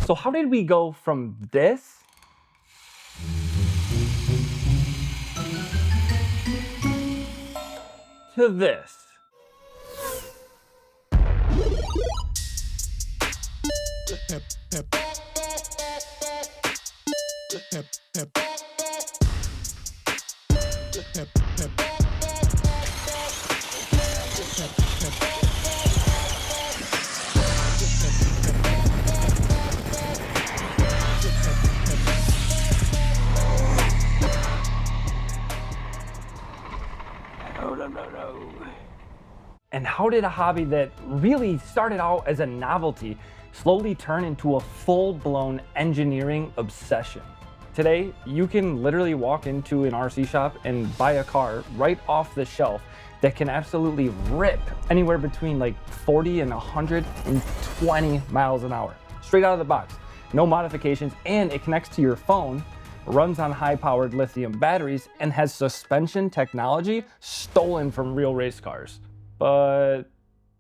So how did we go from this to this? And how did a hobby that really started out as a novelty slowly turn into a full-blown engineering obsession? Today, you can literally walk into an RC shop and buy a car right off the shelf that can absolutely rip anywhere between like 40 and 120 miles an hour, straight out of the box. No modifications, and it connects to your phone, runs on high-powered lithium batteries, and has suspension technology stolen from real race cars. But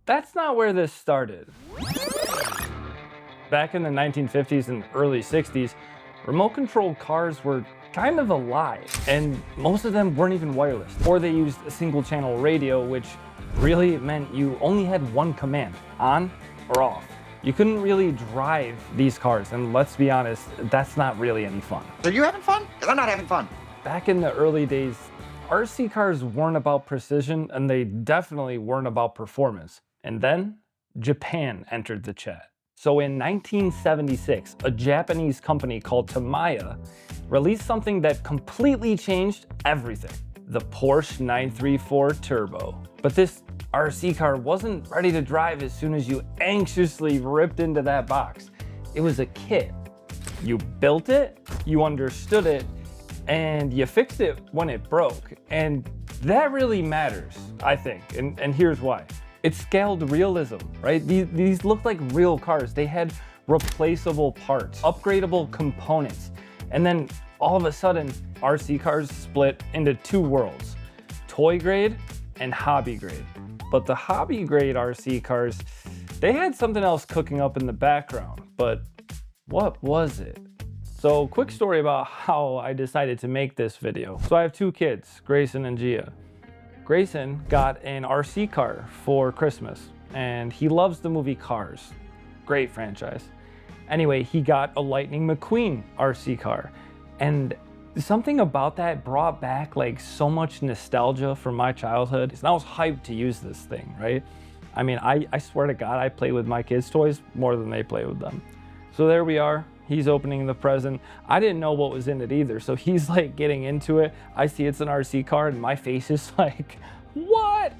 that's not where this started. Back in the 1950s and early 60s, remote-controlled cars were kind of a lie, and most of them weren't even wireless, or they used a single-channel radio, which really meant you only had one command, on or off. You couldn't really drive these cars, and let's be honest, that's not really any fun. Are you having fun? Because I'm not having fun. Back in the early days, RC cars weren't about precision, and they definitely weren't about performance. And then Japan entered the chat. So in 1976, a Japanese company called Tamiya released something that completely changed everything: the Porsche 934 Turbo. But this RC car wasn't ready to drive as soon as you anxiously ripped into that box. It was a kit. You built it, you understood it, and you fixed it when it broke. And that really matters, I think, and here's why. It scaled realism, right? These looked like real cars. They had replaceable parts, upgradable components, and then all of a sudden, RC cars split into two worlds: toy grade and hobby grade. But the hobby grade RC cars, they had something else cooking up in the background. But what was it? So quick story about how I decided to make this video. So I have two kids, Grayson and Gia. Grayson got an RC car for Christmas, and he loves the movie Cars. Great franchise. Anyway, he got a Lightning McQueen RC car, and something about that brought back like so much nostalgia from my childhood. And I was hyped to use this thing, right? I mean, I swear to God, I play with my kids' toys more than they play with them. So there we are. He's opening the present. I didn't know what was in it either. So he's like getting into it. I see it's an RC car and my face is like, what?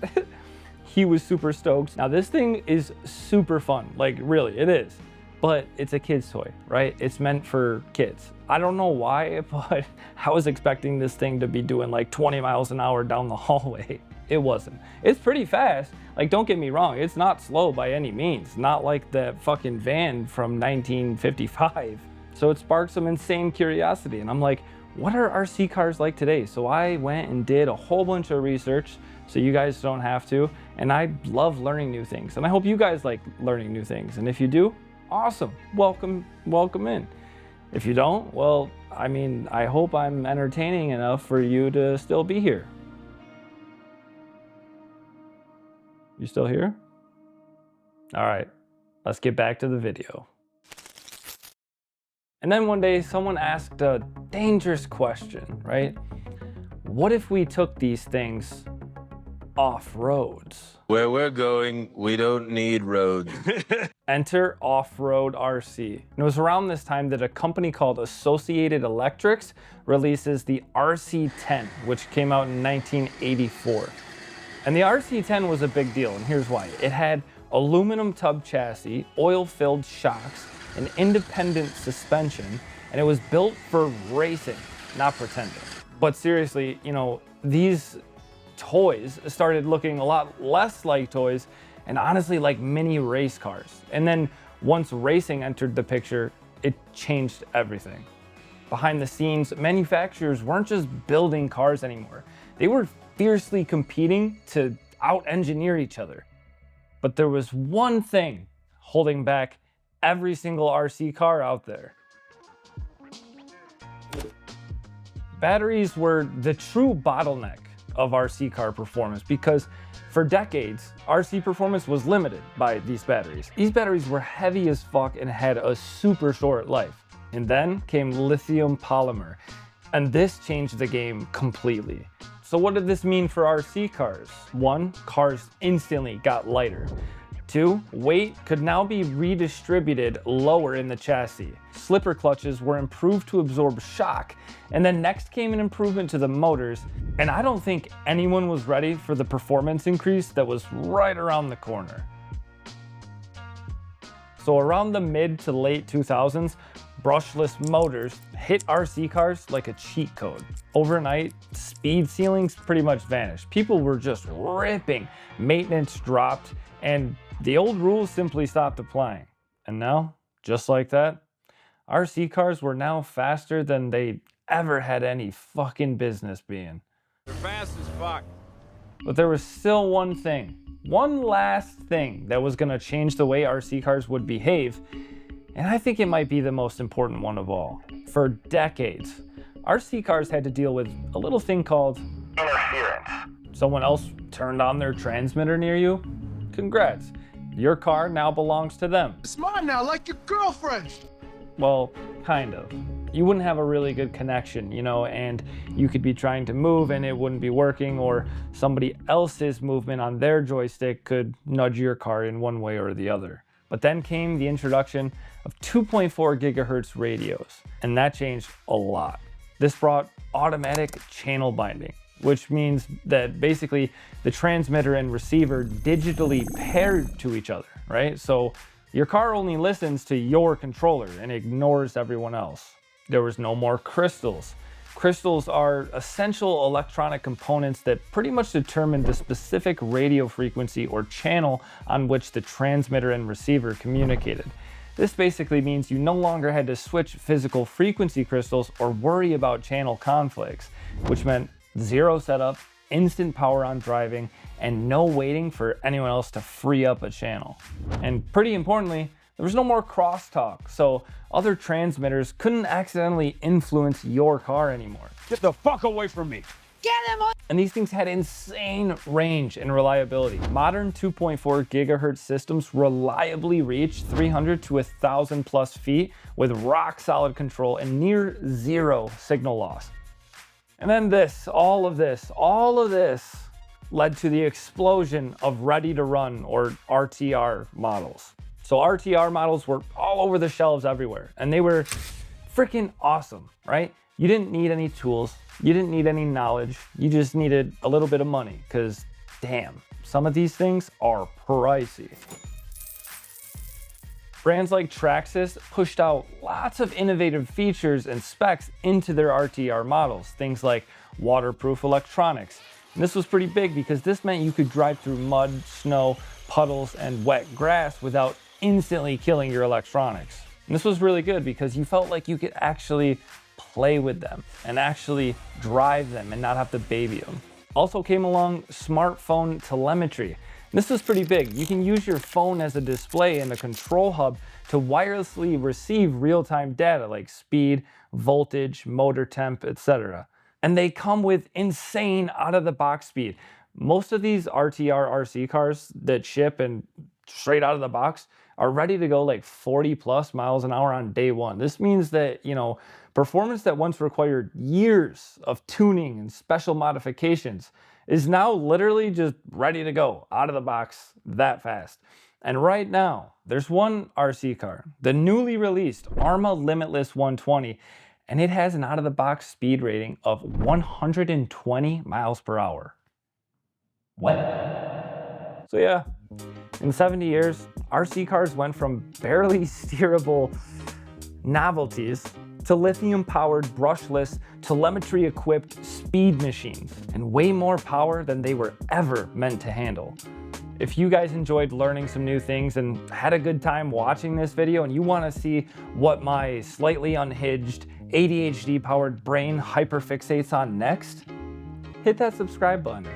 He was super stoked. Now this thing is super fun. Like really, it is. But it's a kid's toy, right? It's meant for kids. I don't know why, but I was expecting this thing to be doing like 20 miles an hour down the hallway. It wasn't. It's pretty fast. Like, don't get me wrong, it's not slow by any means. Not like that fucking van from 1955. So it sparked some insane curiosity. And I'm like, what are RC cars like today? So I went and did a whole bunch of research so you guys don't have to. And I love learning new things. And I hope you guys like learning new things. And if you do, awesome. Welcome in. If you don't, well, I mean, I hope I'm entertaining enough for you to still be here. You still here? All right, let's get back to the video. And then one day someone asked a dangerous question, right? What if we took these things off-roads? Where we're going, we don't need roads. Enter off-road RC. And it was around this time that a company called Associated Electrics releases the RC10, which came out in 1984. And the RC10 was a big deal, and here's why. It had aluminum tub chassis, oil-filled shocks, an independent suspension, and it was built for racing, not pretending. But seriously, you know, these toys started looking a lot less like toys and honestly like mini race cars. And then once racing entered the picture, it changed everything. Behind the scenes, manufacturers weren't just building cars anymore. They were fiercely competing to out-engineer each other. But there was one thing holding back every single RC car out there. Batteries were the true bottleneck of RC car performance because for decades, RC performance was limited by these batteries. These batteries were heavy as fuck and had a super short life. And then came lithium polymer, and this changed the game completely. So what did this mean for RC cars? 1, cars instantly got lighter. 2, weight could now be redistributed lower in the chassis. Slipper clutches were improved to absorb shock, and then next came an improvement to the motors, and I don't think anyone was ready for the performance increase that was right around the corner. So around the mid to late 2000s, brushless motors hit RC cars like a cheat code. Overnight, speed ceilings pretty much vanished. People were just ripping, maintenance dropped, and the old rules simply stopped applying. And now, just like that, RC cars were now faster than they ever had any fucking business being. They're fast as fuck. But there was still one last thing that was gonna change the way RC cars would behave, and I think it might be the most important one of all. For decades, RC cars had to deal with a little thing called interference. Someone else turned on their transmitter near you? Congrats. Your car now belongs to them. It's mine now, like your girlfriend. Well, kind of. You wouldn't have a really good connection, you know, and you could be trying to move and it wouldn't be working, or somebody else's movement on their joystick could nudge your car in one way or the other. But then came the introduction of 2.4 gigahertz radios, and that changed a lot. This brought automatic channel binding, which means that basically the transmitter and receiver digitally paired to each other, right? So your car only listens to your controller and ignores everyone else. There was no more crystals. Crystals are essential electronic components that pretty much determine the specific radio frequency or channel on which the transmitter and receiver communicated. This basically means you no longer had to switch physical frequency crystals or worry about channel conflicts, which meant zero setup, instant power on driving, and no waiting for anyone else to free up a channel. And pretty importantly, there was no more crosstalk, so other transmitters couldn't accidentally influence your car anymore. Get the fuck away from me. And these things had insane range and reliability. Modern 2.4 gigahertz systems reliably reach 300 to 1,000 plus feet with rock solid control and near zero signal loss. And then all of this led to the explosion of ready to run or RTR models. So RTR models were all over the shelves everywhere, and they were freaking awesome, right? You didn't need any tools, you didn't need any knowledge, you just needed a little bit of money, because damn, some of these things are pricey. Brands like Traxxas pushed out lots of innovative features and specs into their RTR models, things like waterproof electronics. And this was pretty big because this meant you could drive through mud, snow, puddles, and wet grass without instantly killing your electronics. And this was really good because you felt like you could actually play with them and actually drive them and not have to baby them. Also came along smartphone telemetry. This was pretty big. You can use your phone as a display in the control hub to wirelessly receive real-time data like speed, voltage, motor temp, etc. And they come with insane out-of-the-box speed. Most of these RTR RC cars that ship and straight out of the box are ready to go like 40 plus miles an hour on day one. This means that, you know, performance that once required years of tuning and special modifications is now literally just ready to go out of the box that fast. And right now, there's one RC car, the newly released Arrma Limitless 120, and it has an out-of-the-box speed rating of 120 miles per hour. What? So yeah, in 70 years, RC cars went from barely steerable novelties to lithium-powered, brushless, telemetry-equipped speed machines, and way more power than they were ever meant to handle. If you guys enjoyed learning some new things and had a good time watching this video and you want to see what my slightly unhinged, ADHD-powered brain hyperfixates on next, hit that subscribe button,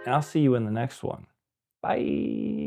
and I'll see you in the next one. Bye.